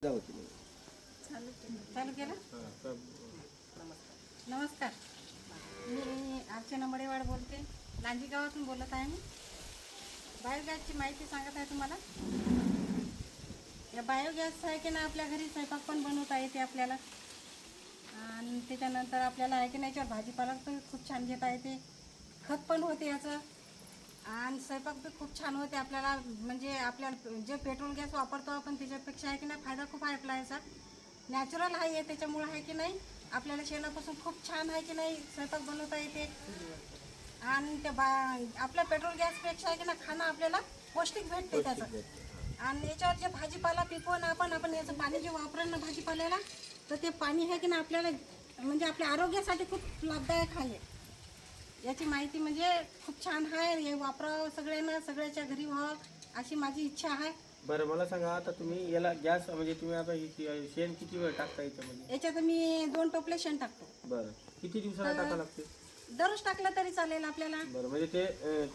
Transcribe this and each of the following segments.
चालू केलं. नमस्कार, मी अर्चना मडेवाड बोलते. लांजी गावातून बोलत आहे मी. बायोगॅसची माहिती सांगत आहे तुम्हाला. या बायोगॅस आहे की ना आपल्या घरी स्वयंपाक पण बनवता येते आपल्याला, आणि त्याच्यानंतर आपल्याला आहे की नाही याच्यावर भाजीपाला पण खूप छान घेता येते. खत पण होते याचं, आणि स्वयंपाक बी खूप छान होते आपल्याला. म्हणजे आपल्याला जे पेट्रोल गॅस वापरतो आपण त्याच्यापेक्षा आहे की नाही फायदा खूप आहे आपला. याचा नॅचरल आहे, त्याच्यामुळं आहे की नाही आपल्याला शेणापासून खूप छान आहे की नाही स्वयंपाक बनवता येते. आणि त्या आपल्या पेट्रोल गॅसपेक्षा आहे की ना खाणं आपल्याला पौष्टिक भेटते त्याचं. आणि याच्यावर जे भाजीपाला पिकवून आपण याचं पाणी जे वापरेल ना भाजीपाल्याला, तर ते पाणी आहे की ना आपल्याला म्हणजे आपल्या आरोग्यासाठी खूप लाभदायक आहे. याची माहिती म्हणजे खूप छान आहे. हे वापरावं सगळ्यांना, सगळ्याच्या घरी व्हावं अशी माझी इच्छा आहे. बरं, मला सांगा आता तुम्ही याला गॅस म्हणजे तुम्ही आता शेण किती वेळ टाकता याच्यामध्ये? याच्यात मी 2 टोपले शेण टाकतो. बरं, किती दिवसाला टाकावं लागते? दररोज टाकलं तरी चालेल आपल्याला. बरं, म्हणजे ते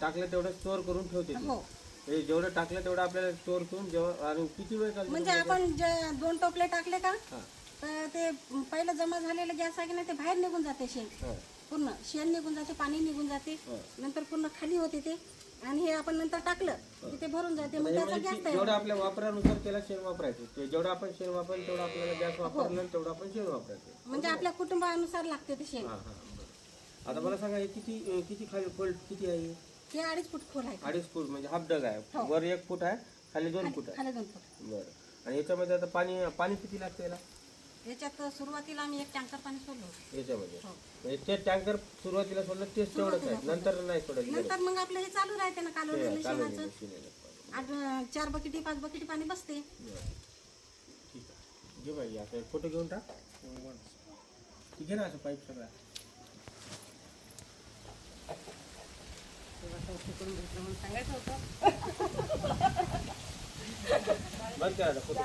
टाकलं तेवढं स्टोअर करून ठेवते ते? हो, म्हणजे जेवढं टाकलं तेवढं आपल्याला स्टोअर करून जेव्हा, आणि किती वेळ चालते म्हणजे आपण जे 2 टोपले टाकले का, हां तर ते पहिलं जमा झालेलं गॅस आहे की नाही ते बाहेर निघून जाते. शेण हां पूर्ण शेण निघून जाते, पाणी निघून जाते, नंतर पूर्ण खाली होते ते. आणि हे आपण नंतर टाकलं की ते भरून जाते, मग त्याचा गॅस तयार. जेवढं आपल्या वापरानुसार त्याला शेण वापरायचं. ते जेवढं आपण शेण वापरेल तेवढं आपल्याला गॅस वापरलं, तेवढं आपण शेण वापरायचं. म्हणजे आपल्या कुटुंबानुसार लागते ते शेण. हां हां, बरं. आता मला सांगा हे किती खाली खोल किती आहे? हे 2.5 फूट खोल आहे. 2.5 फूट म्हणजे हाफ डग आहे. वर 1 फूट आहे, खाली 2 फूट आहे. खाली 2 फूट. बरं, आणि याच्यामध्ये आता पाणी किती लागतं याला? याच्यात सुरुवातीला आम्ही 1 टँकर पाणी सोडलं होतं. याच्यामध्ये म्हणजे ते टँकर सुरुवातीला सोडलं तेच तेवढंच आहे, नंतर नाही सोडायचं? नंतर मग आपलं हे चालू राहते ना कालवलेलं शेणाचं. ठीक 4 बकेटी 5 बकेटी पाणी बसते. आहे, घे बाई आता एक फोटो घेऊन टाक. ठीक आहे ना, असं पाईप सगळा करून भेटलं म्हणून सांगायचं होतं. बंद करा फोटो.